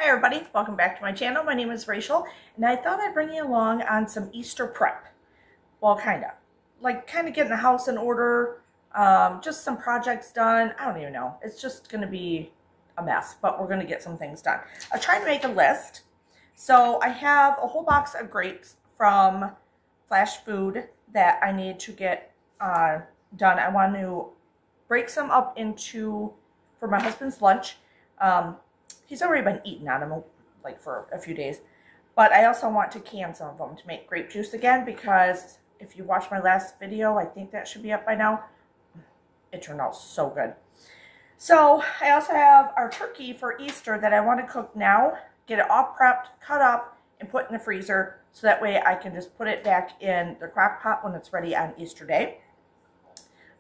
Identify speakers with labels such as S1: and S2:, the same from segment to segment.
S1: Hi everybody, welcome back to my channel. My name is Rachel, and I thought I'd bring you along on some Easter prep. Well, kind of getting the house in order, just some projects done. I don't even know. It's just going to be a mess, but we're going to get some things done. I'm trying to make a list. So I have a whole box of grapes from Flash Food that I need to get done. I want to break some up for my husband's lunch. He's already been eating on them like for a few days, but I also want to can some of them to make grape juice again, because if you watched my last video, I think that should be up by now. It turned out so good. So I also have our turkey for Easter that I want to cook now, get it all prepped, cut up, and put in the freezer, so that way I can just put it back in the crock pot when it's ready on Easter Day.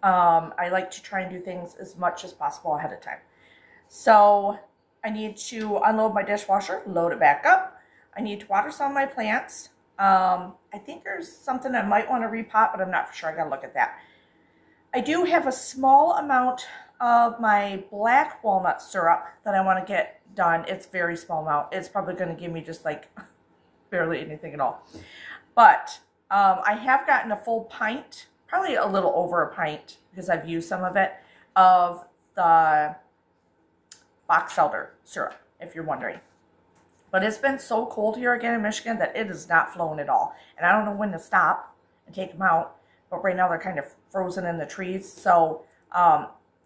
S1: I like to try and do things as much as possible ahead of time. So I need to unload my dishwasher, load it back up. I need to water some of my plants. I think there's something I might want to repot, but I'm not for sure. I gotta look at that. I do have a small amount of my black walnut syrup that I want to get done. It's a very small amount. It's probably going to give me just like barely anything at all. But I have gotten a full pint, probably a little over a pint, because I've used some of it, of the box elder syrup, if you're wondering. But it's been so cold here again in Michigan that it is not flowing at all. And I don't know when to stop and take them out. But right now they're kind of frozen in the trees. So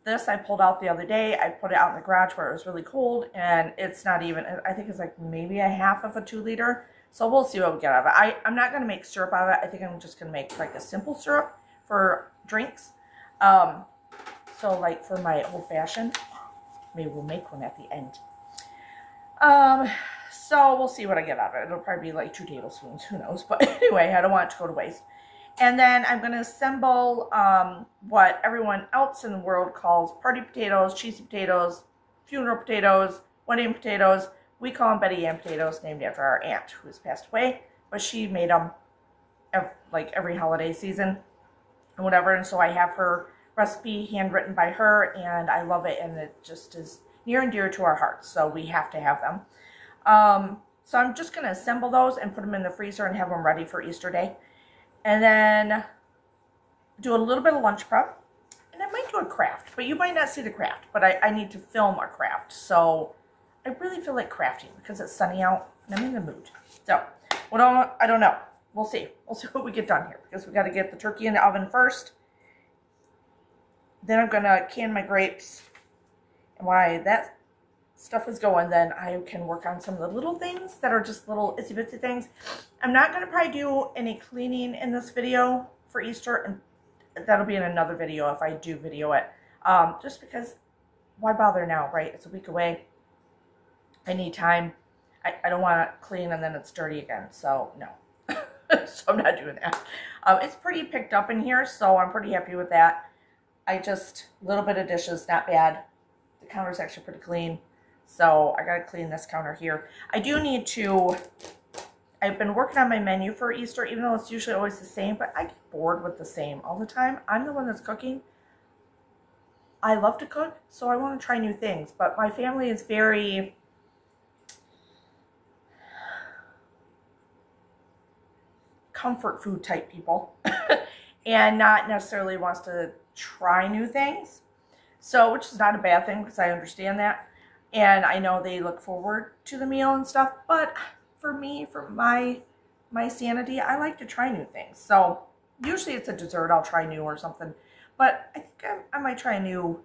S1: this I pulled out the other day. I put it out in the garage where it was really cold. And it's not even, I think it's like maybe a half of a 2-liter. So we'll see what we get out of it. I'm not going to make syrup out of it. I think I'm just going to make like a simple syrup for drinks. So like for my old fashioned. Maybe we'll make one at the end. So we'll see what I get out of it. It'll probably be like 2 tablespoons. Who knows? But anyway, I don't want it to go to waste. And then I'm going to assemble what everyone else in the world calls party potatoes, cheesy potatoes, funeral potatoes, wedding potatoes. We call them Betty Ann potatoes, named after our aunt who has passed away. But she made them like every holiday season and whatever. And so I have her recipe handwritten by her, and I love it, and it just is near and dear to our hearts, so we have to have them. So I'm just going to assemble those and put them in the freezer and have them ready for Easter Day. And then do a little bit of lunch prep, and I might do a craft, but you might not see the craft, but I need to film a craft, so I really feel like crafting because it's sunny out and I'm in the mood. So I don't know. We'll see what we get done here, because we got to get the turkey in the oven first. Then I'm going to can my grapes, and while that stuff is going, then I can work on some of the little things that are just little itsy bitsy things. I'm not going to probably do any cleaning in this video for Easter, and that'll be in another video if I do video it. Just because, why bother now, right? It's a week away. I need time. I don't want to clean and then it's dirty again, so no. So I'm not doing that. It's pretty picked up in here, so I'm pretty happy with that. A little bit of dishes, not bad. The counter's actually pretty clean. So I gotta clean this counter here. I do need to, I've been working on my menu for Easter, even though it's usually always the same, but I get bored with the same all the time. I'm the one that's cooking. I love to cook, so I want to try new things. But my family is very comfort food type people. And not necessarily wants to try new things, so which is not a bad thing, because I understand that, and I know they look forward to the meal and stuff. But for me, for my sanity, I like to try new things. So usually it's a dessert I'll try new or something, but I think I might try a new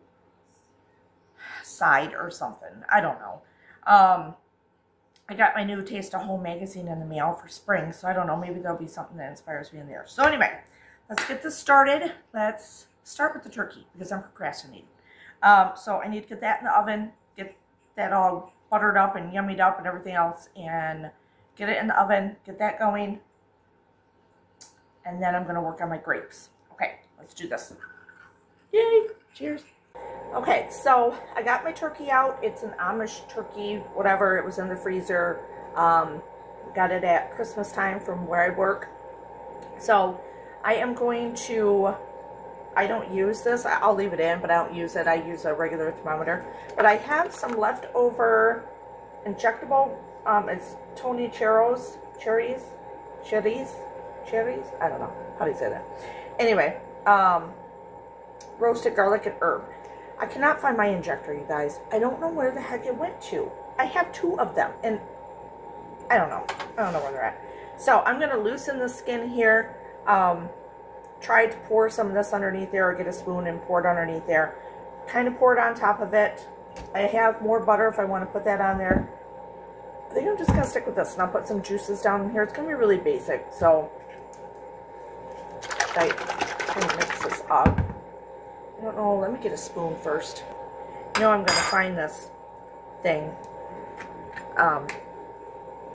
S1: side or something. I don't know. I got my new Taste of Home magazine in the mail for spring, so I don't know, maybe there'll be something that inspires me in there. So anyway, let's get this started. Let's start with the turkey, because I'm procrastinating. So I need to get that in the oven, get that all buttered up and yummied up and everything else, and get it in the oven, get that going. And then I'm going to work on my grapes. Okay, let's do this. Yay! Cheers. Okay, so I got my turkey out. It's an Amish turkey, whatever. It was in the freezer. Got it at Christmas time from where I work. So I am going to I don't use this. I'll leave it in, but I don't use it. I use a regular thermometer. But I have some leftover injectable. It's Tony cherries. I don't know how do you say that. Anyway, roasted garlic and herb. I cannot find my injector, you guys. I don't know where the heck it went to. I have 2 of them, and I don't know. I don't know where they're at. So I'm going to loosen the skin here. Try to pour some of this underneath there, or get a spoon and pour it underneath there. Kind of pour it on top of it. I have more butter if I want to put that on there. I think I'm just going to stick with this, and I'll put some juices down in here. It's going to be really basic, so I kind of mix this up. I don't know, let me get a spoon first. You know, I'm going to find this thing, the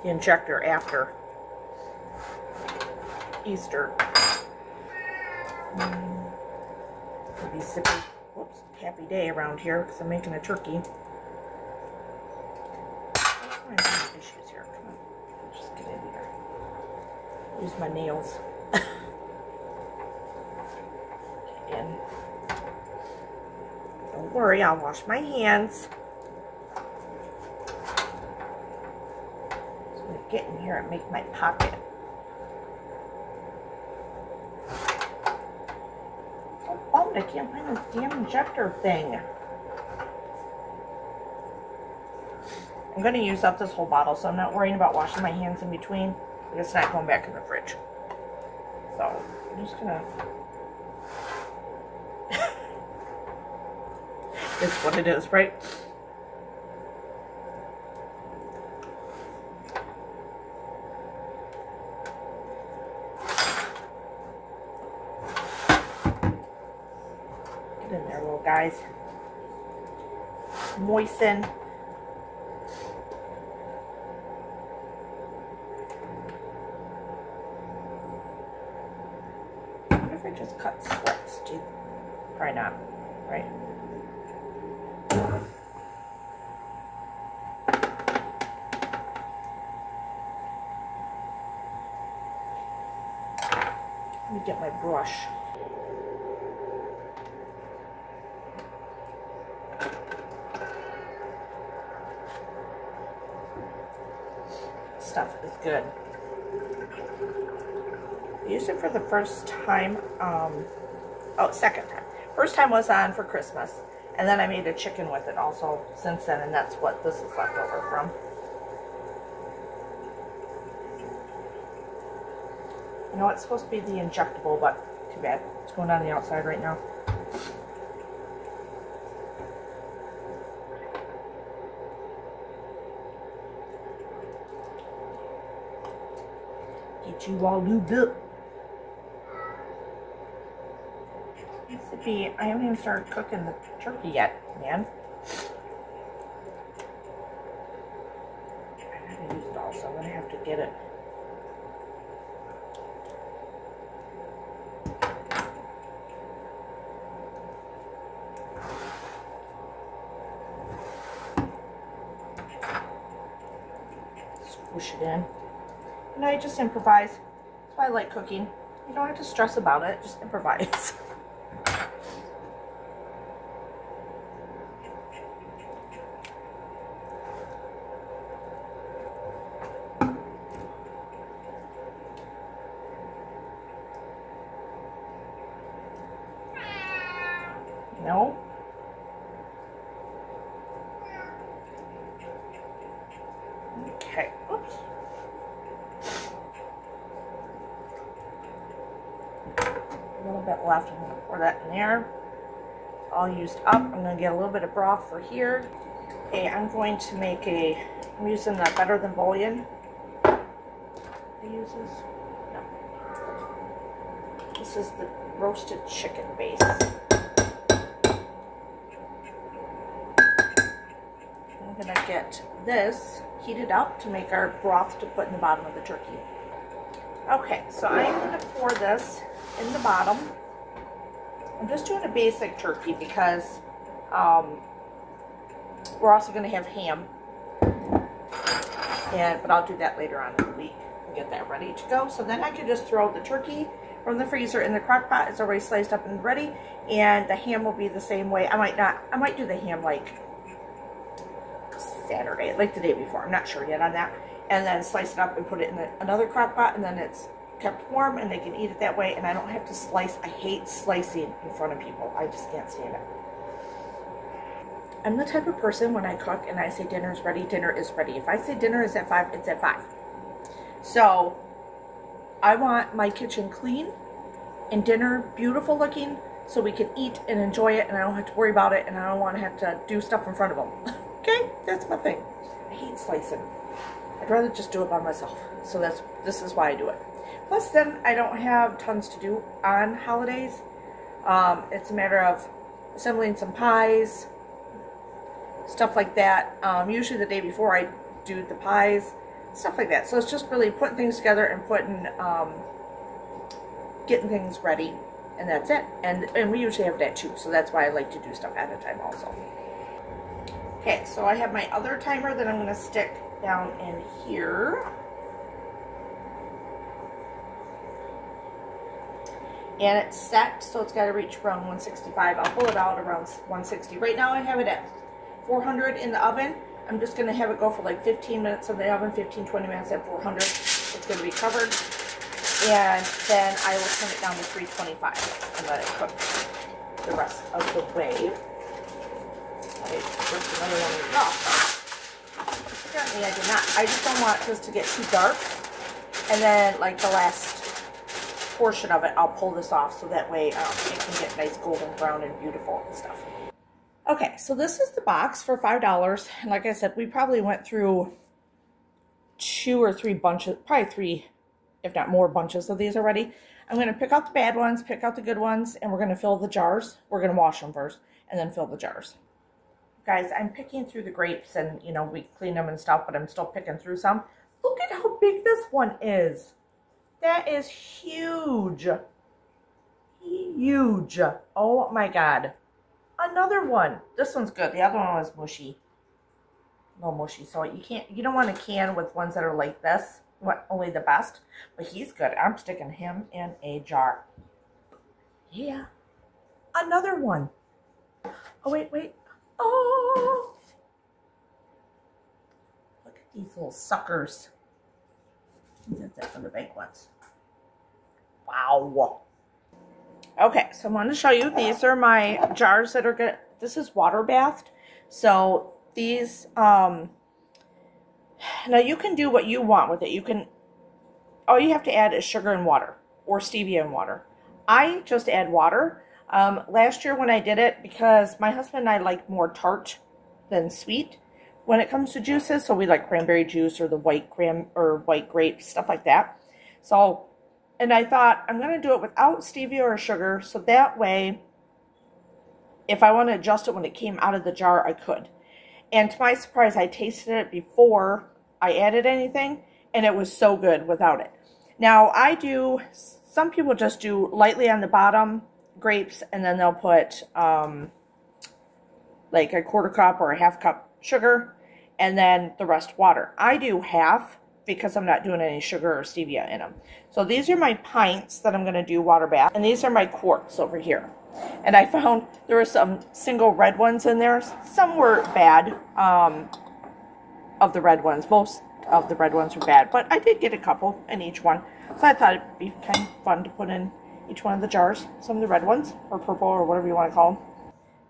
S1: injector, after Easter. It'll be super, whoops, happy day around here because I'm making a turkey. I'm having issues here. Come on, just get in here. Use my nails. Get in. Don't worry, I'll wash my hands. So I'm going to get in here and make my pocket. So bummed I can't find this damn injector thing. I'm going to use up this whole bottle, so I'm not worrying about washing my hands in between. It's not going back in the fridge. So I'm just going to... It's what it is, right? Get in there, little guys. Moisten. What if I just cut slits? Probably not, right? Let me get my brush. Stuff is good. I used it for the first time, second time. First time was on for Christmas, and then I made a chicken with it also since then, and that's what this is left over from. You know, it's supposed to be the injectable, but too bad. It's going on the outside right now. Get you all lubed up. Mississippi, I haven't even started cooking the turkey yet, man. I gotta use it all, so I'm gonna have to get it. Squish it in. And I just improvise. That's why I like cooking. You don't have to stress about it, just improvise. No? Okay, oops. A little bit left, I'm going to pour that in there. All used up. I'm going to get a little bit of broth for here. Okay, I'm going to make I'm using the Better Than Bouillon. I use this? No. This is the roasted chicken base. I'm going to get this heated up to make our broth to put in the bottom of the turkey. Okay, so I'm going to pour this in the bottom. I'm just doing a basic turkey because we're also going to have ham. But I'll do that later on in the week and get that ready to go. So then I can just throw the turkey from the freezer in the crock pot. It's already sliced up and ready. And the ham will be the same way. I might do the ham like Saturday, like the day before. I'm not sure yet on that. And then slice it up and put it in another crock pot, and then it's kept warm and they can eat it that way, and I don't have to slice. I hate slicing in front of people. I just can't stand it. I'm the type of person, when I cook and I say dinner's ready, dinner is ready. If I say dinner is at 5, it's at 5. So I want my kitchen clean and dinner beautiful looking so we can eat and enjoy it, and I don't have to worry about it, and I don't want to have to do stuff in front of them. Okay, that's my thing. I hate slicing. I'd rather just do it by myself. So this is why I do it. Plus, then I don't have tons to do on holidays. It's a matter of assembling some pies, stuff like that. Usually the day before I do the pies, stuff like that. So it's just really putting things together and getting things ready, and that's it. And we usually have that too, so that's why I like to do stuff at a time also. Okay, so I have my other timer that I'm going to stick down in here. And it's set, so it's got to reach around 165. I'll pull it out around 160. Right now I have it at 400 in the oven. I'm just going to have it go for like 15 minutes in the oven, 15-20 minutes at 400. It's going to be covered. And then I will turn it down to 325 and let it cook the rest of the way. I ripped another one of these off. Apparently I did not. I just don't want this to get too dark. And then like the last portion of it, I'll pull this off so that way it can get nice golden brown and beautiful and stuff. Okay, so this is the box for $5. And like I said, we probably went through 2 or 3 bunches, probably 3, if not more bunches of these already. I'm going to pick out the bad ones, pick out the good ones, and we're going to fill the jars. We're going to wash them first and then fill the jars. Guys, I'm picking through the grapes, and you know, we clean them and stuff, but I'm still picking through some. Look at how big this one is. That is huge. Huge. Oh my God. Another one. This one's good. The other one was mushy. A little mushy. So you don't want to can with ones that are like this. You want only the best. But he's good. I'm sticking him in a jar. Yeah. Another one. Oh, wait. Oh. Look at these little suckers. That's it for the big ones. Wow. Okay, so I'm going to show you. These are my jars that are good. This is water bathed. So these, now you can do what you want with it. All you have to add is sugar and water, or stevia and water. I just add water. Last year when I did it, because my husband and I like more tart than sweet when it comes to juices, so we like cranberry juice or the white grape, stuff like that. So, and I thought I'm going to do it without stevia or sugar, so that way, if I want to adjust it when it came out of the jar, I could. And to my surprise, I tasted it before I added anything, and it was so good without it. Now, some people just do lightly on the bottom, grapes, and then they'll put like a 1/4 cup or a 1/2 cup sugar, and then the rest water. I do half because I'm not doing any sugar or stevia in them. So these are my pints that I'm going to do water bath, and these are my quarts over here. And I found there were some single red ones in there. Some were bad of the red ones. Most of the red ones were bad, but I did get a couple in each one. So I thought it'd be kind of fun to put in each one of the jars. Some of the red ones, or purple, or whatever you want to call them.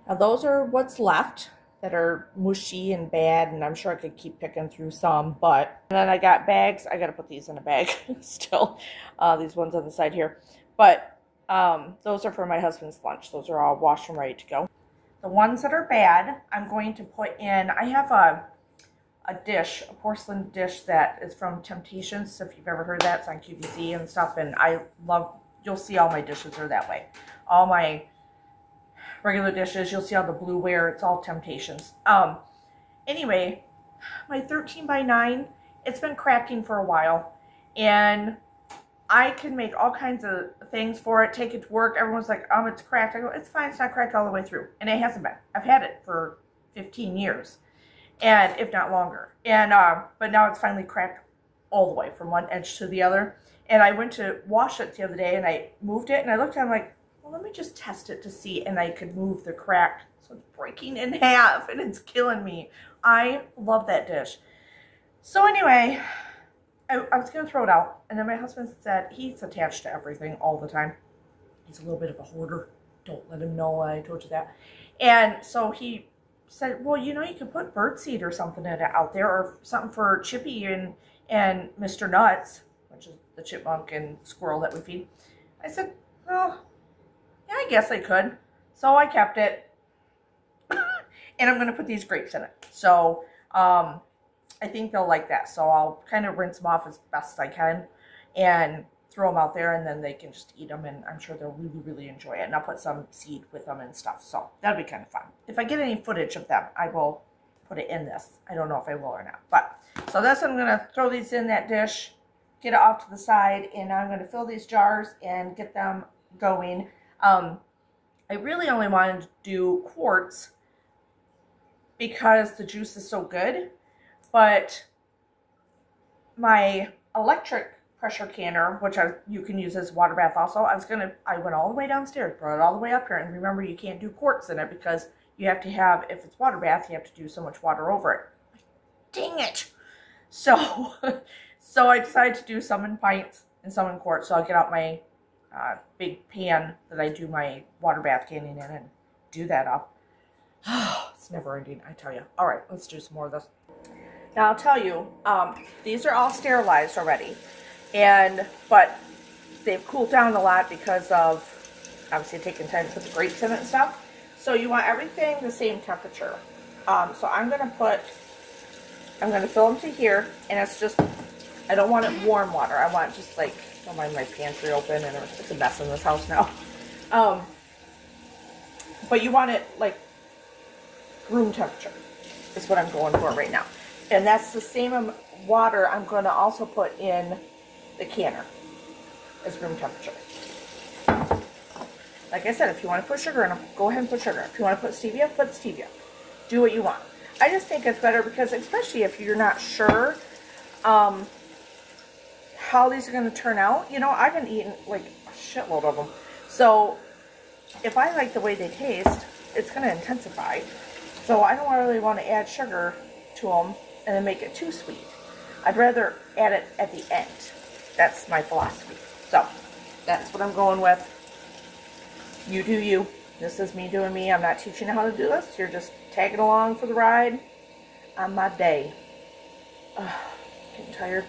S1: Now those are what's left that are mushy and bad, and I'm sure I could keep picking through some, but and then I got bags. I got to put these in a bag still, these ones on the side here. But those are for my husband's lunch. Those are all washed and ready to go. The ones that are bad, I'm going to put in, I have a dish, a porcelain dish that is from Temptations. So if you've ever heard that, it's on QVC and stuff, and I love, you'll see all my dishes are that way. All my regular dishes, you'll see all the blueware, it's all Temptations. Anyway, my 13 by 9, it's been cracking for a while, and I can make all kinds of things for it, take it to work. Everyone's like, it's cracked. I go, it's fine, it's not cracked all the way through. And it hasn't been. I've had it for 15 years, and if not longer. And but now it's finally cracked all the way from one edge to the other. And I went to wash it the other day, and I moved it, and I looked at it, I'm like, well, let me just test it to see, and I could move the crack. So it's breaking in half, and it's killing me. I love that dish. So anyway, I was going to throw it out. And then my husband said he's attached to everything all the time. He's a little bit of a hoarder. Don't let him know I told you that. And so he said, well, you know, you could put birdseed or something in it out there, or something for Chippy and Mr. Nuts, which is the chipmunk and squirrel that we feed. I said, well, yeah, I guess I could. So I kept it. And I'm going to put these grapes in it. So I think they'll like that. So I'll kind of rinse them off as best I can and throw them out there, and then they can just eat them, and I'm sure they'll really, really enjoy it. And I'll put some seed with them and stuff. So that'll be kind of fun. If I get any footage of them, I will put it in this. I don't know if I will or not. But so that's, I'm going to throw these in that dish, get it off to the side, and I'm going to fill these jars and get them going. I really only wanted to do quarts because the juice is so good, but my electric pressure canner, which you can use as water bath also, I went all the way downstairs, brought it all the way up here, and remember, you can't do quarts in it because you have to have, if it's water bath, you have to do so much water over it. Dang it! So, so I decided to do some in pints and some in quarts, so I'll get out my big pan that I do my water bath canning in and do that up. It's never ending, I tell you. All right, let's do some more of this. Now I'll tell you, these are all sterilized already, but they've cooled down a lot because of obviously taking time to put the grapes in it and stuff. So you want everything the same temperature. So I'm gonna fill them to here, and it's just, I don't want it warm water. I want just like, don't mind my pantry open, and it's a mess in this house now. But you want it like room temperature is what I'm going for right now. And that's the same water I'm going to also put in the canner as room temperature. Like I said, if you want to put sugar in them, go ahead and put sugar. If you want to put stevia, put stevia. Do what you want. I just think it's better because, especially if you're not sure how these are going to turn out. You know, I've been eating like a shitload of them. So if I like the way they taste, it's going to intensify. So I don't really want to add sugar to them and then make it too sweet. I'd rather add it at the end. That's my philosophy. So that's what I'm going with. You do you. This is me doing me. I'm not teaching you how to do this. You're just tagging along for the ride on my day. Getting tired.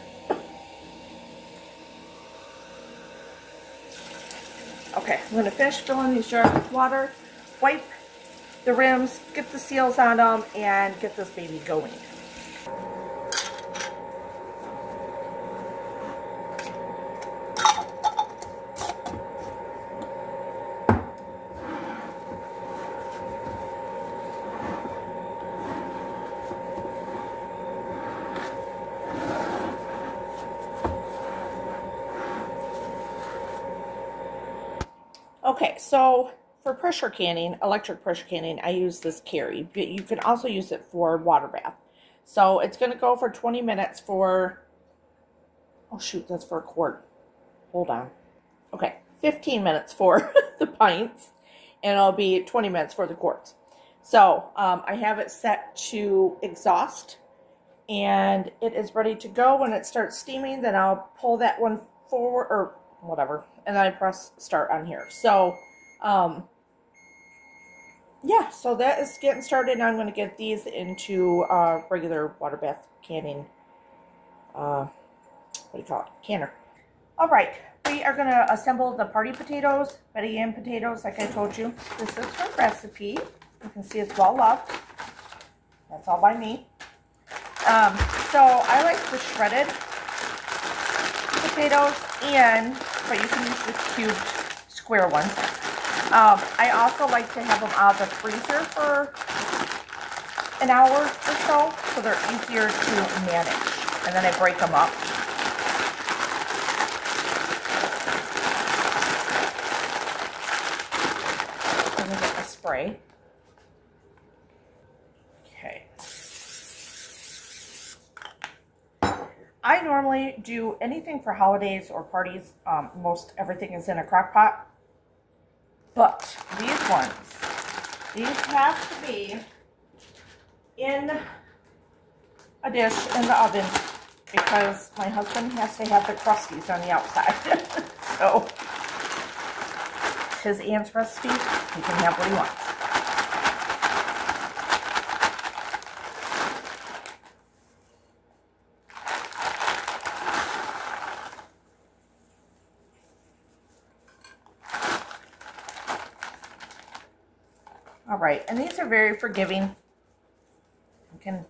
S1: Okay, I'm going to finish filling these jars with water, wipe the rims, get the seals on them, and get this baby going. Okay, so for pressure canning, electric pressure canning, I use this Carry, but you can also use it for water bath. So it's going to go for 20 minutes for, oh shoot, that's for a quart. Hold on. Okay, 15 minutes for the pints, and it'll be 20 minutes for the quarts. So I have it set to exhaust, and it is ready to go. When it starts steaming, then I'll pull that one forward, or whatever, and then I press start on here. So yeah, so that is getting started. Now I'm going to get these into regular water bath canning, what do you call it, canner. All right, we are going to assemble the party potatoes, Betty Ann potatoes, like I told you. This is her recipe. You can see it's well loved. That's all by me. So I like the shredded potatoes, but you can use the cubed square ones. I also like to have them out of the freezer for an hour or so they're easier to manage. And then I break them up. I'm going to get a spray. Okay. I normally do anything for holidays or parties. Most everything is in a crock pot. But these ones, these have to be in a dish in the oven because my husband has to have the crusties on the outside. So it's his aunt's recipe. He can have what he wants. All right, and these are very forgiving. You can,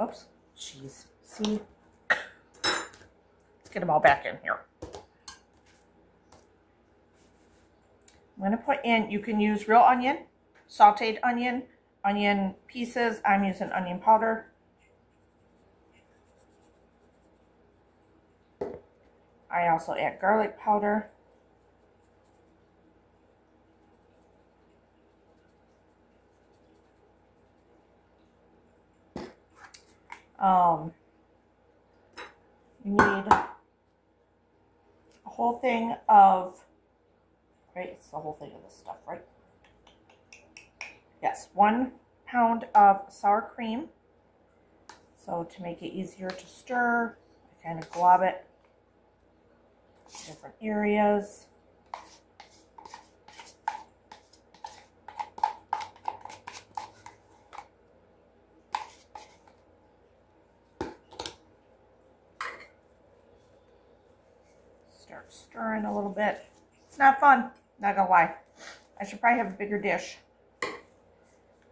S1: oops, jeez, see? Let's get them all back in here. I'm gonna put in, you can use real onion, sauteed onion, onion pieces. I'm using onion powder. I also add garlic powder. You need a whole thing of, right, it's the whole thing of this stuff, right? Yes, 1 pound of sour cream. So to make it easier to stir, I kind of glob it in different areas. Start stirring a little bit. It's not fun, not gonna lie. I should probably have a bigger dish.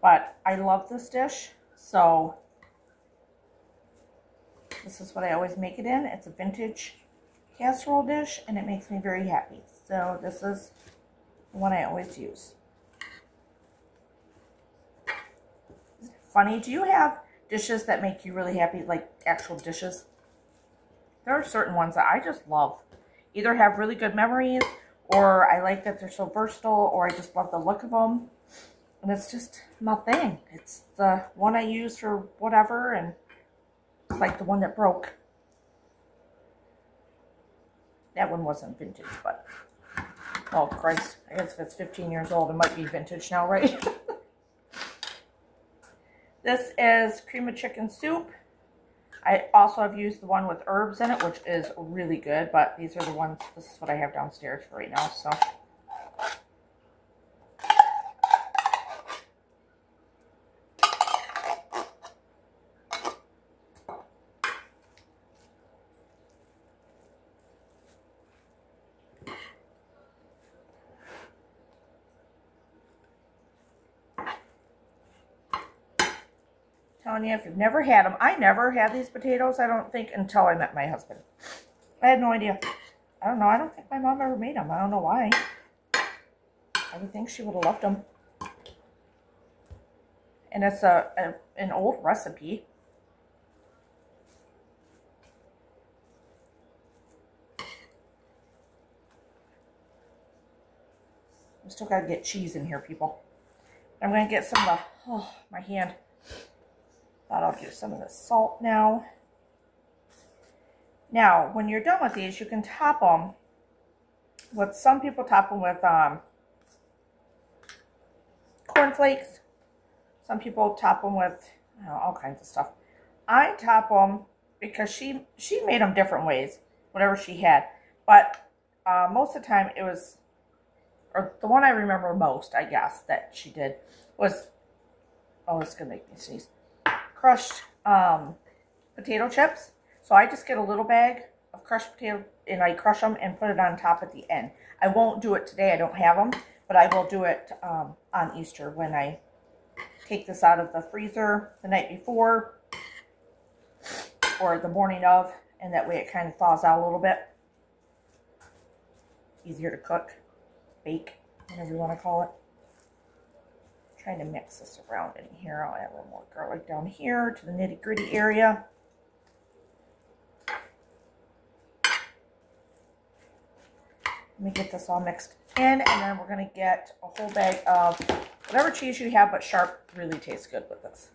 S1: But I love this dish, so this is what I always make it in. It's a vintage casserole dish, and it makes me very happy. So this is the one I always use. Isn't it funny? Do you have dishes that make you really happy, like actual dishes? There are certain ones that I just love. Either have really good memories, or I like that they're so versatile, or I just love the look of them. And it's just my thing. It's the one I use for whatever, and it's like the one that broke. That one wasn't vintage, but oh Christ, I guess if it's 15 years old, it might be vintage now, right? This is cream of chicken soup. I also have used the one with herbs in it, which is really good, but these are the ones, this is what I have downstairs for right now, so. Telling you, if you've never had them, I never had these potatoes, I don't think, until I met my husband. I had no idea. I don't know. I don't think my mom ever made them. I don't know why. I would think she would have loved them. And it's an old recipe. We still got to get cheese in here, people. I'm going to get some of the, oh, my hand. Thought I'll do some of the salt now. Now, when you're done with these, you can top them with, some people top them with corn flakes. Some people top them with, you know, all kinds of stuff. I top them because she made them different ways, whatever she had. But most of the time it was, or the one I remember most, I guess, that she did was, oh, it's going to make me sneeze. Crushed potato chips. So I just get a little bag of crushed potato and I crush them and put it on top at the end. I won't do it today, I don't have them, but I will do it on Easter when I take this out of the freezer the night before or the morning of, and that way it kind of thaws out a little bit. Easier to cook, bake, whatever you want to call it. Trying to mix this around in here. I'll add a little more garlic down here to the nitty-gritty area. Let me get this all mixed in, and then we're going to get a whole bag of whatever cheese you have, but sharp really tastes good with this.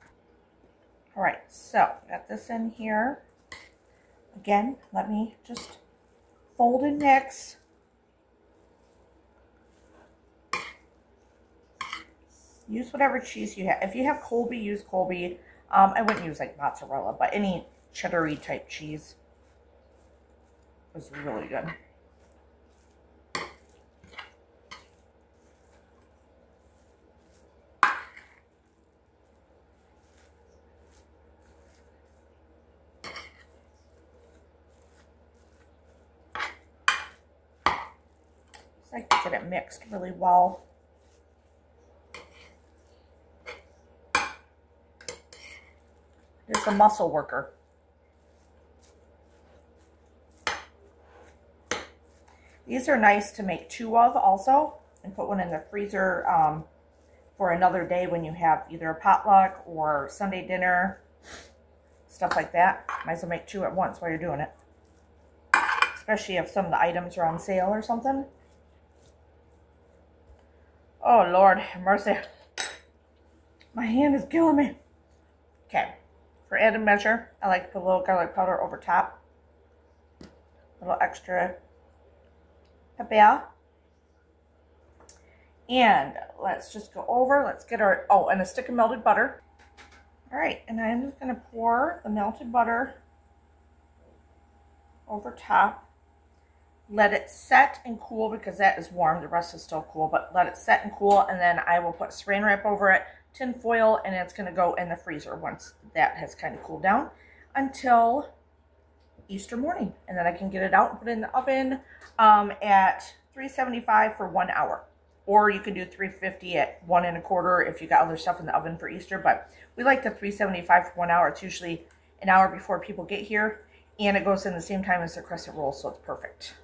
S1: All right, so got this in here. Again, let me just fold and mix. Use whatever cheese you have. If you have Colby, use Colby. I wouldn't use like mozzarella, but any cheddar-y type cheese was really good. I can get it mixed really well. It's a muscle worker. These are nice to make 2 of also, and put one in the freezer for another day when you have either a potluck or Sunday dinner, stuff like that. Might as well make 2 at once while you're doing it. Especially if some of the items are on sale or something. Oh, Lord, have mercy. My hand is killing me. Okay, for added measure, I like to put a little garlic powder over top. A little extra pepper. And let's just go over, let's get our, oh, and a stick of melted butter. All right, and I'm just gonna pour the melted butter over top. Let it set and cool because that is warm. The rest is still cool, but let it set and cool, and then I will put saran wrap over it, tin foil, and it's going to go in the freezer once that has kind of cooled down until Easter morning. And then I can get it out and put it in the oven at 375 for 1 hour. Or you can do 350 at 1 1/4 if you got other stuff in the oven for Easter. But we like the 375 for 1 hour. It's usually an hour before people get here. And it goes in the same time as the crescent roll, so it's perfect.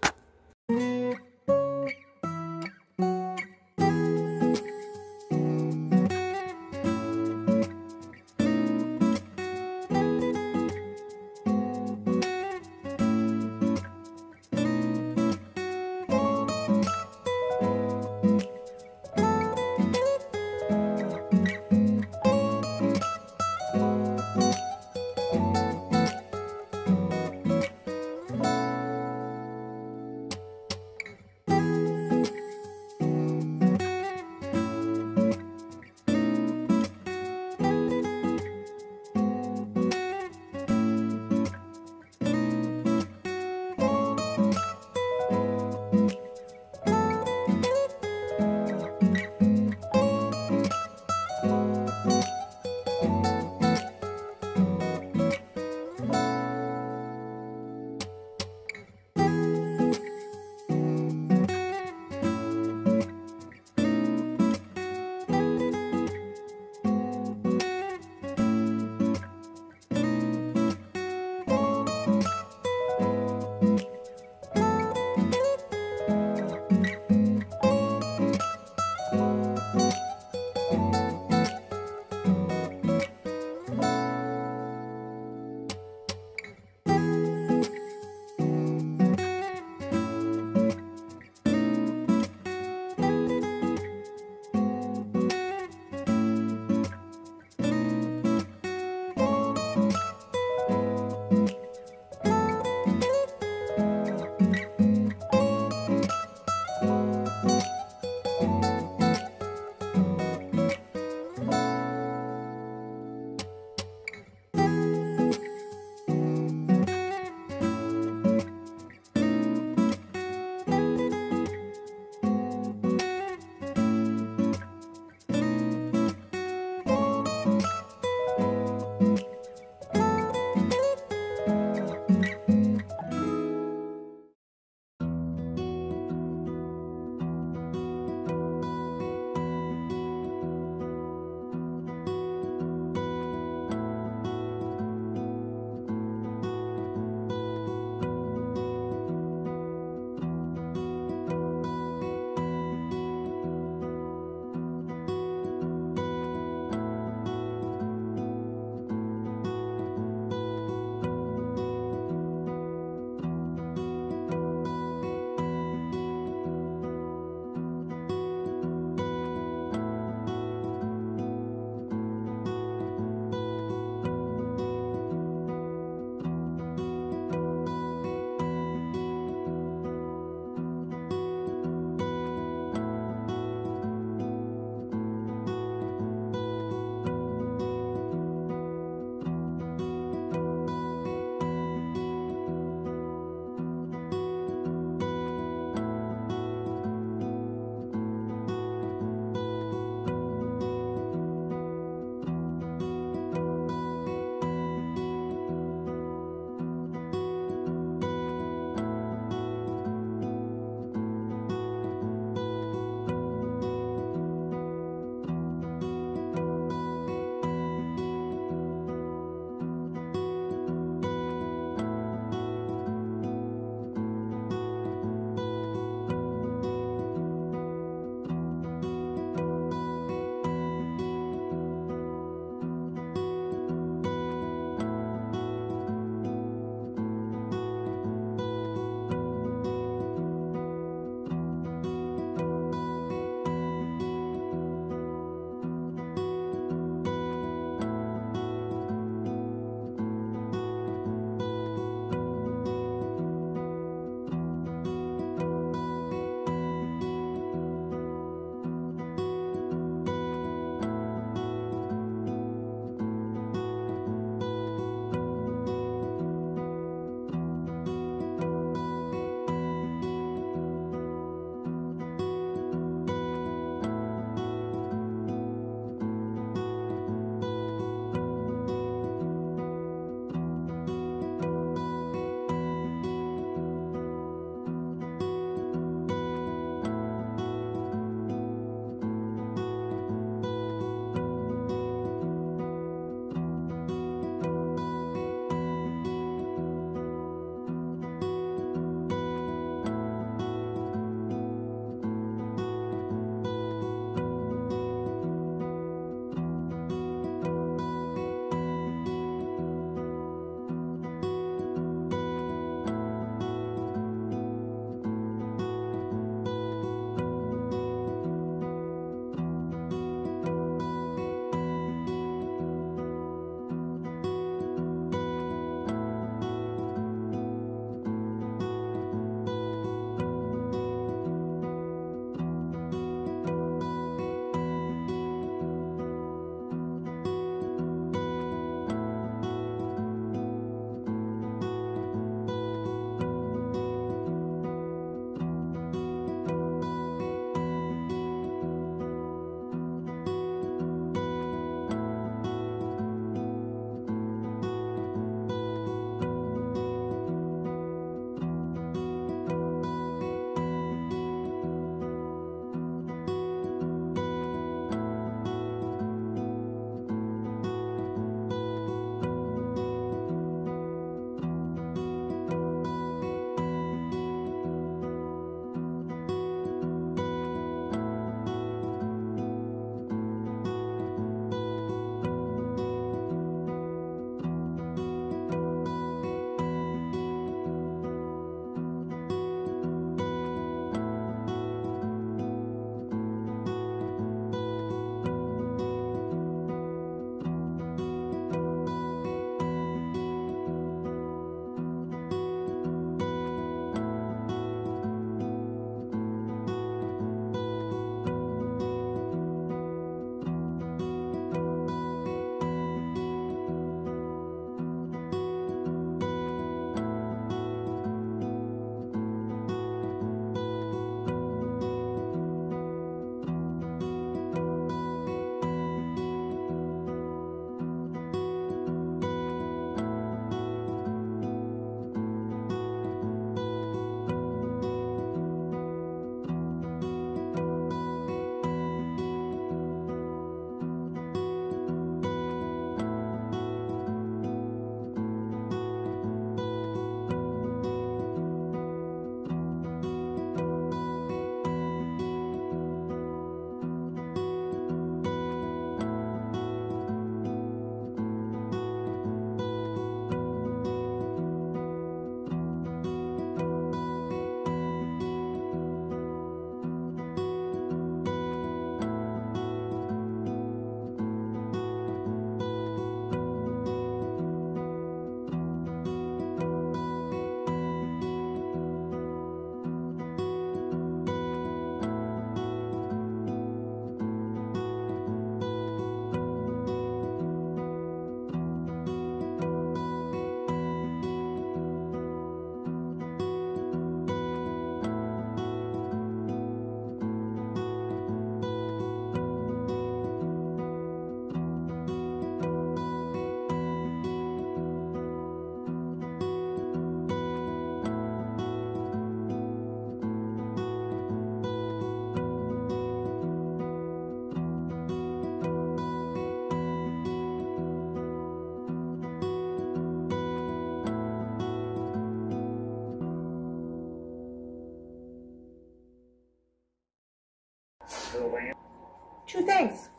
S1: 2 things.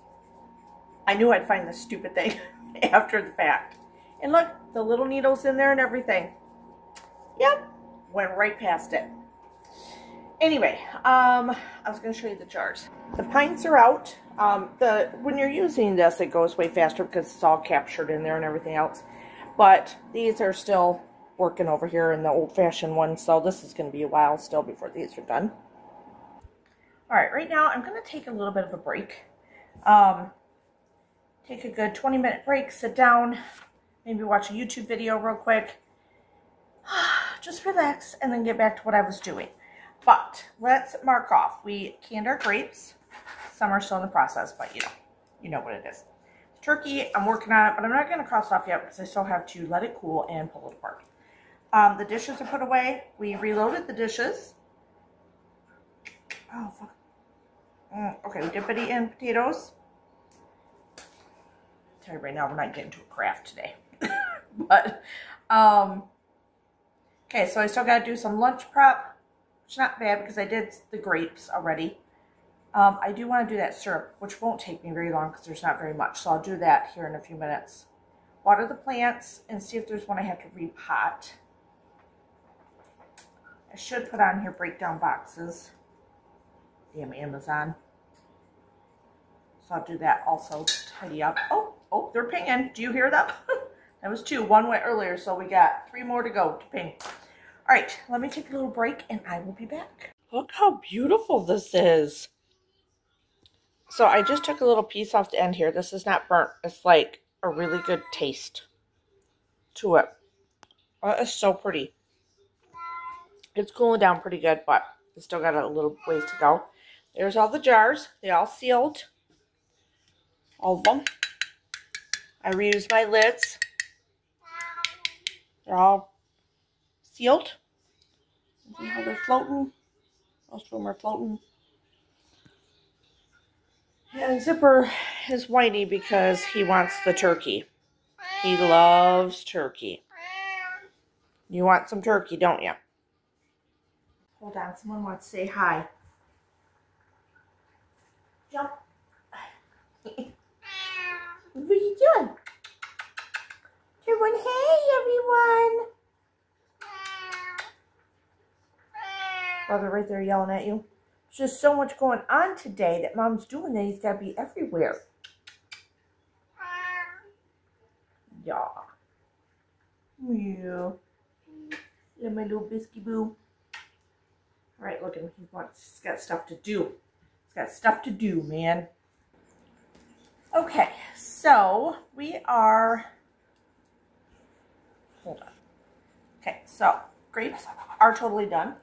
S1: I knew I'd find this stupid thing after the fact. And look, the little needles in there and everything. Yep, went right past it. Anyway, I was going to show you the jars. The pints are out. When you're using this, it goes way faster because it's all captured in there and everything else. But these are still working over here in the old-fashioned one, so this is going to be a while still before these are done. Alright, right now I'm going to take a little bit of a break. Take a good 20-minute break, sit down, maybe watch a YouTube video real quick. Just relax and then get back to what I was doing. But let's mark off. We canned our grapes. Some are still in the process, but you know what it is. Turkey, I'm working on it, but I'm not going to cross it off yet because I still have to let it cool and pull it apart. The dishes are put away. We reloaded the dishes. Oh, fuck. Okay, we dip it in potatoes. Tell you right now, we're not getting to a craft today. But, okay, so I still got to do some lunch prep, which is not bad because I did the grapes already. I do want to do that syrup, which won't take me very long because there's not very much. So I'll do that here in a few minutes. Water the plants and see if there's one I have to repot. I should put on here breakdown boxes. Damn Amazon. So I'll do that also to tidy up. Oh, they're pinging. Do you hear that? That was 2. 1 went earlier, so we got 3 more to go to ping. All right, let me take a little break and I will be back. Look how beautiful this is. So I just took a little piece off the end here. This is not burnt. It's like a really good taste to it. Oh, it's so pretty. It's cooling down pretty good, but it's still got a little ways to go. There's all the jars. They all sealed. All of them. I reused my lids. They're all sealed. See how they're floating? Most of them are floating. And Zipper is whiny because he wants the turkey. He loves turkey. You want some turkey, don't you? Hold on, someone wants to say hi. Jump. What are you doing? Everyone, hey everyone. Brother right there yelling at you. There's just so much going on today that Mom's doing that he's got to be everywhere. Yeah. Yeah. Yeah, my little biscuit boo. Alright, look at him. He's got stuff to do. He's got stuff to do, man. Okay, so we are... Hold on. Okay, so grapes are totally done.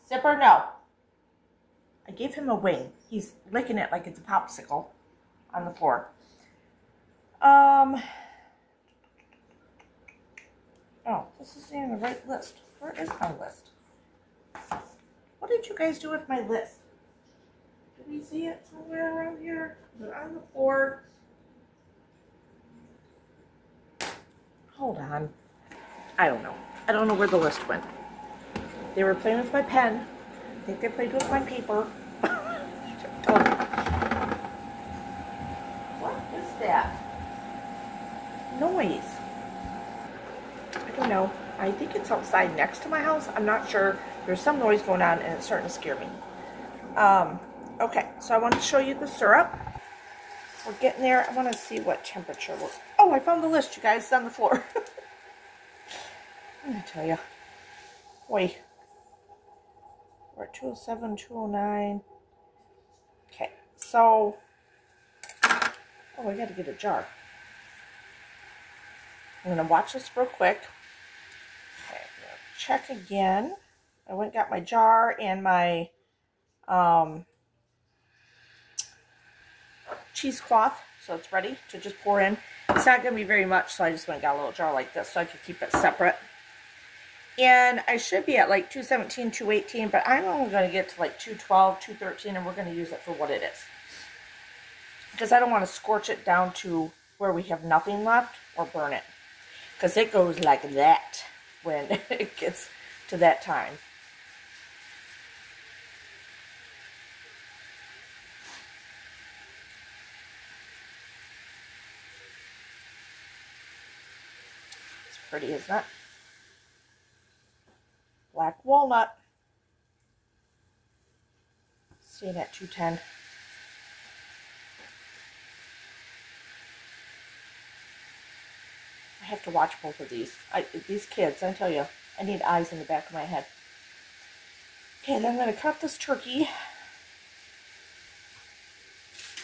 S1: Zipper, no. I gave him a wing. He's licking it like it's a popsicle on the floor. Oh, this isn't even the right list. Where is my list? What did you guys do with my list? Did we see it somewhere around here? Is it on the floor? Hold on. I don't know. I don't know where the list went. They were playing with my pen. I think they played with my paper. What is that? Noise. I don't know. I think it's outside next to my house. I'm not sure. There's some noise going on and it's starting to scare me. Okay, so I want to show you the syrup. We're getting there. I want to see what temperature we're... Oh, I found the list, you guys. It's on the floor. I'm going to tell you. Wait. We're at 207, 209. Okay, so... Oh, I got to get a jar. I'm going to watch this real quick. Okay, I'm going to check again. I went and got my jar and my cheesecloth, so it's ready to just pour in. It's not going to be very much, so I just went and got a little jar like this so I could keep it separate. And I should be at like 217, 218, but I'm only going to get to like 212, 213, and we're going to use it for what it is. Because I don't want to scorch it down to where we have nothing left or burn it. Because it goes like that when it gets to that time. pretty, isn't it? Black walnut. Staying at 210. I have to watch both of these. These kids, I tell you, I need eyes in the back of my head. Okay, then I'm going to cut this turkey.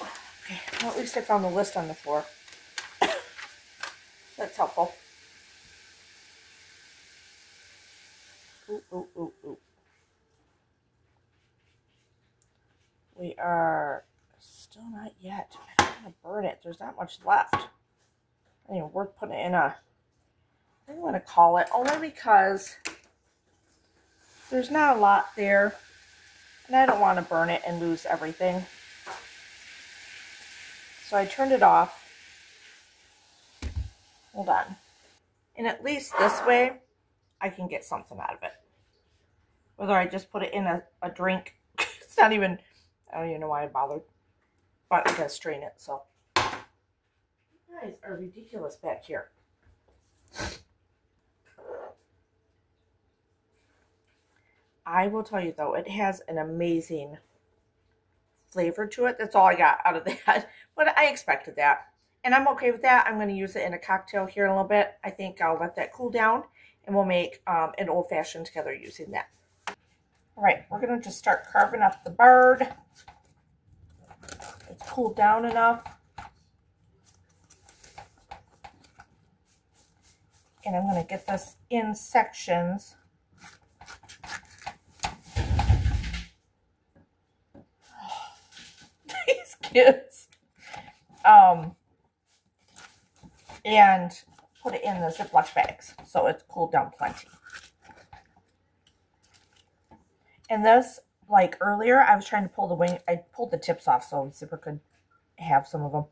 S1: Okay, well, at least I found the list on the floor. That's helpful. Ooh, ooh, ooh, ooh. We are still not yet. I don't want to burn it. There's not much left. Not even worth putting it in a, I don't want to call it, only because there's not a lot there. And I don't want to burn it and lose everything. So I turned it off. Hold on. And at least this way, I can get something out of it. Whether I just put it in a drink. It's not even, I don't even know why I bothered. But I gotta strain it, so. You guys are ridiculous back here. I will tell you though, it has an amazing flavor to it. That's all I got out of that. But I expected that. And I'm okay with that. I'm going to use it in a cocktail here in a little bit. I think I'll let that cool down. And we'll make an old-fashioned together using that. Alright, we're going to just start carving up the bird. It's cooled down enough. And I'm going to get this in sections. These kids. And put it in the Ziploc bags so it's cooled down plenty. And this, like earlier, I was trying to pull the wing. I pulled the tips off so the zipper could have some of them.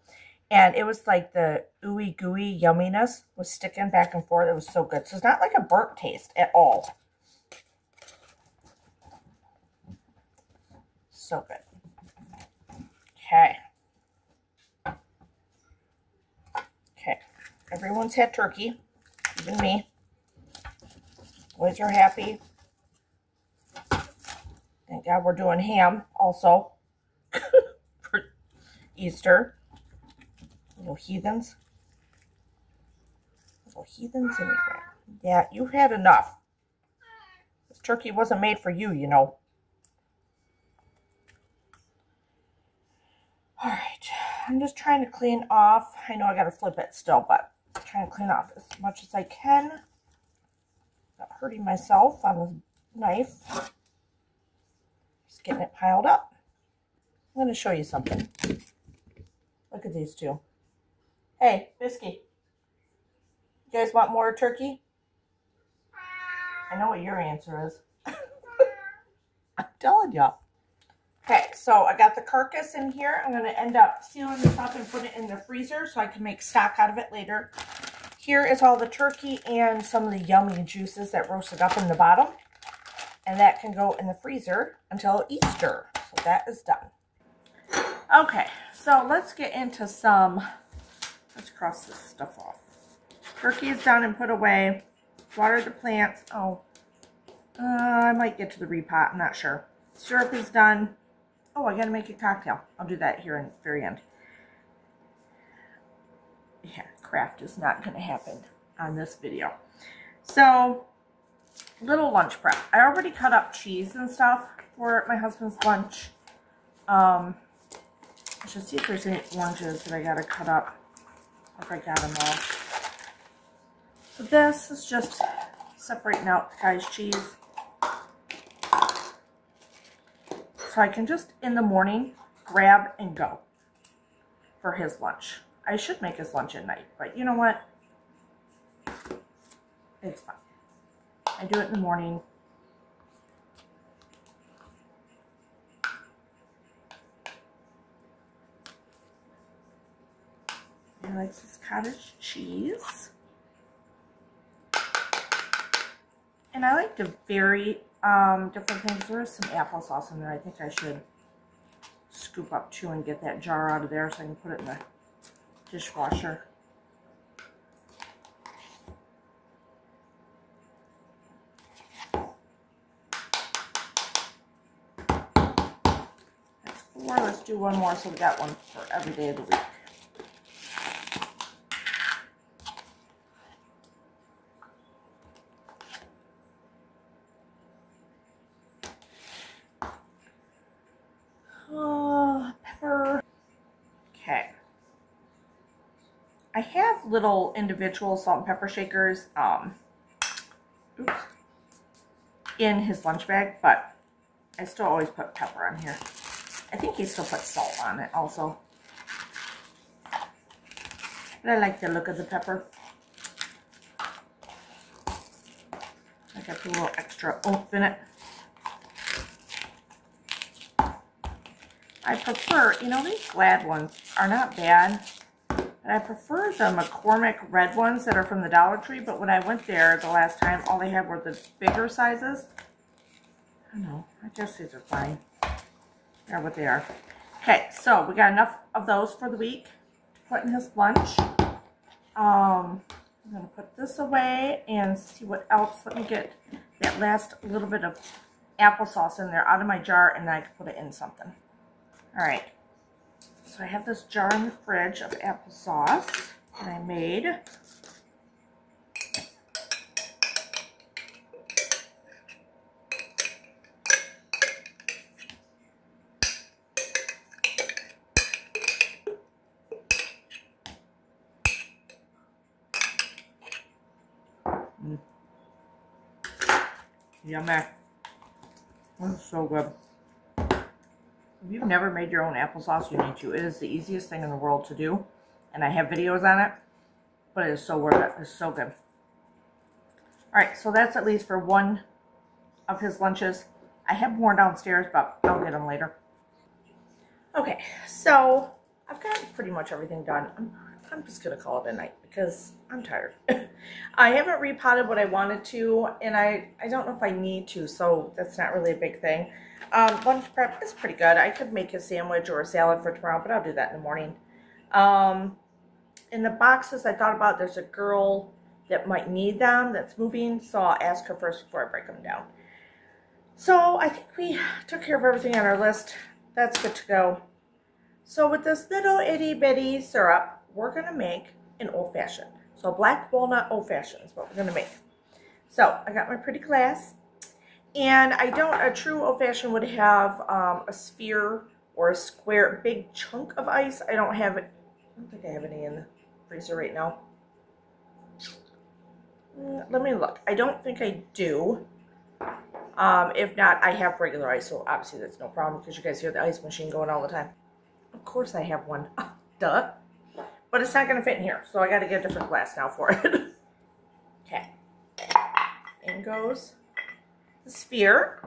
S1: And it was like the ooey gooey yumminess was sticking back and forth. It was so good. So it's not like a burnt taste at all. So good. Okay. Okay. Everyone's had turkey. Even me. Boys are happy. Thank God we're doing ham also for Easter. Little heathens. Little heathens anyway. Yeah, you've had enough. This turkey wasn't made for you, you know. Alright, I'm just trying to clean off. I know I gotta flip it still, but I'm trying to clean off as much as I can. Not hurting myself on the knife. Just getting it piled up. I'm going to show you something. Look at these two. Hey, Bisky. You guys want more turkey? I know what your answer is. I'm telling you. Okay, so I got the carcass in here. I'm going to end up sealing this up and put it in the freezer so I can make stock out of it later. Here is all the turkey and some of the yummy juices that roasted up in the bottom. And that can go in the freezer until Easter. So that is done. Okay, so let's get into some, let's cross this stuff off. Turkey is done and put away. Water the plants. Oh, I might get to the repot, I'm not sure. Syrup is done. Oh, I gotta make a cocktail. I'll do that here in the very end. Yeah, craft is not gonna happen on this video. So, little lunch prep. I already cut up cheese and stuff for my husband's lunch. I should see if there's any oranges that I gotta cut up. If I got them all. So this is just separating out the guy's cheese. So I can just, in the morning, grab and go for his lunch. I should make his lunch at night, but you know what? It's fine. I do it in the morning. He likes his cottage cheese. And I like to vary different things. There is some applesauce in there. I think I should scoop up too and get that jar out of there so I can put it in the dishwasher. more. Let's do one more so we got one for every day of the week. Pepper. Okay. I have little individual salt and pepper shakers in his lunch bag, but I still always put pepper on here. I think he still puts salt on it also. But I like the look of the pepper. I got a little extra oomph in it. I prefer, you know, these Glad ones are not bad, but I prefer the McCormick red ones that are from the Dollar Tree, but when I went there the last time, all they had were the bigger sizes. I don't know, I guess these are fine. They're what they are. Okay, so we got enough of those for the week to put in his lunch. I'm going to put this away and see what else. Let me get that last little bit of applesauce in there out of my jar, and then I can put it in something. All right, so I have this jar in the fridge of applesauce that I made. Yummy. That's so good. If you've never made your own applesauce, you need to. It is the easiest thing in the world to do, and I have videos on it, but it is so worth it. It's so good. Alright, so that's at least for one of his lunches. I have more downstairs, but I'll get them later. Okay, so I've got pretty much everything done. I'm just going to call it a night because I'm tired. I haven't repotted what I wanted to, and I don't know if I need to, so that's not really a big thing. Lunch prep is pretty good. I could make a sandwich or a salad for tomorrow, but I'll do that in the morning. In the boxes I thought about, there's a girl that might need them that's moving, so I'll ask her first before I break them down. So I think we took care of everything on our list. That's good to go. So with this little itty bitty syrup, we're going to make an old-fashioned. So black walnut old-fashioned is what we're going to make. So I got my pretty glass. And a true old-fashioned would have a sphere or a square, big chunk of ice. I don't think I have any in the freezer right now. Let me look. I don't think I do. If not, I have regular ice, so obviously that's no problem because you guys hear the ice machine going all the time. Of course I have one. Duh. But it's not going to fit in here, so I got to get a different glass now for it. Okay. In goes the sphere.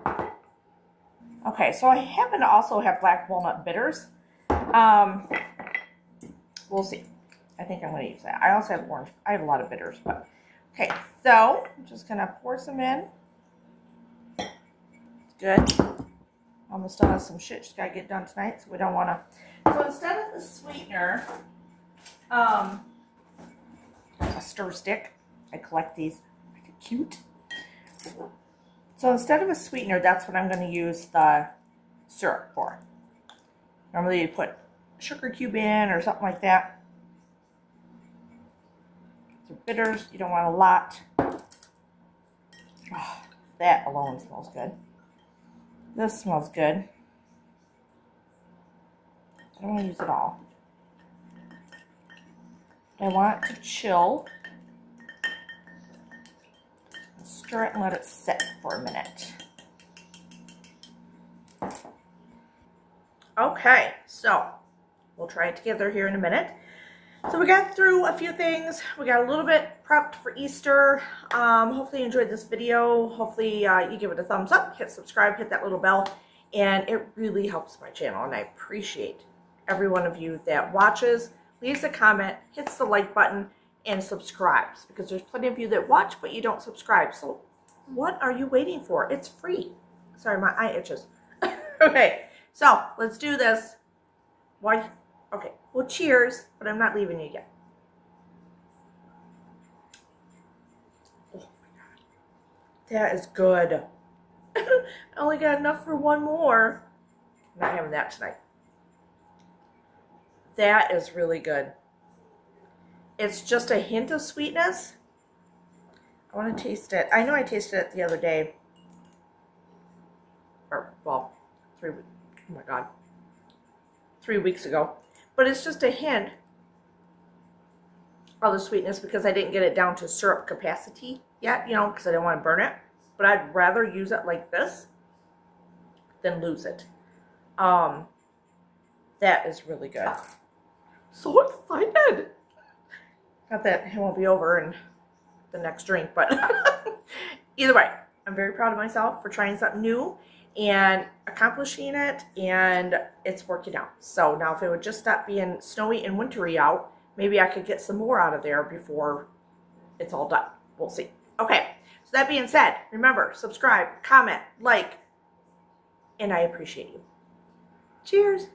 S1: Okay, so I happen to also have black walnut bitters. We'll see. I think I'm going to use that. I also have orange. I have a lot of bitters, but okay. So I'm just going to pour some in. Good. Almost still has some shit just got to get done tonight, so we don't want to. So instead of the sweetener, a stir stick. I collect these. They're cute. So instead of a sweetener, that's what I'm going to use the syrup for. Normally you put a sugar cube in or something like that. So bitters, you don't want a lot. Oh, that alone smells good. This smells good. I don't want to use it all. I want it to chill. Stir it and let it sit for a minute. Okay, so we'll try it together here in a minute. So we got through a few things. We got a little bit prepped for Easter. Hopefully you enjoyed this video. Hopefully you give it a thumbs up, hit subscribe, hit that little bell, and it really helps my channel, and I appreciate every one of you that watches, leaves a comment, hits the like button, and subscribes, because there's plenty of you that watch but you don't subscribe. So what are you waiting for? It's free. Sorry, my eye itches. Okay, so let's do this. Why? Okay, well, cheers, but I'm not leaving you yet. Oh my God, that is good. I only got enough for one more. I'm not having that tonight. That is really good. It's just a hint of sweetness. I want to taste it. I know I tasted it the other day. Or, well, 3 weeks ago. But it's just a hint of the sweetness because I didn't get it down to syrup capacity yet, you know, because I didn't want to burn it. But I'd rather use it like this than lose it. That is really good. So excited. Not that it won't be over in the next drink, but either way, I'm very proud of myself for trying something new and accomplishing it, and it's working out. So now if it would just stop being snowy and wintry out, maybe I could get some more out of there before it's all done. We'll see. Okay, so that being said, remember, subscribe, comment, like, and I appreciate you. Cheers.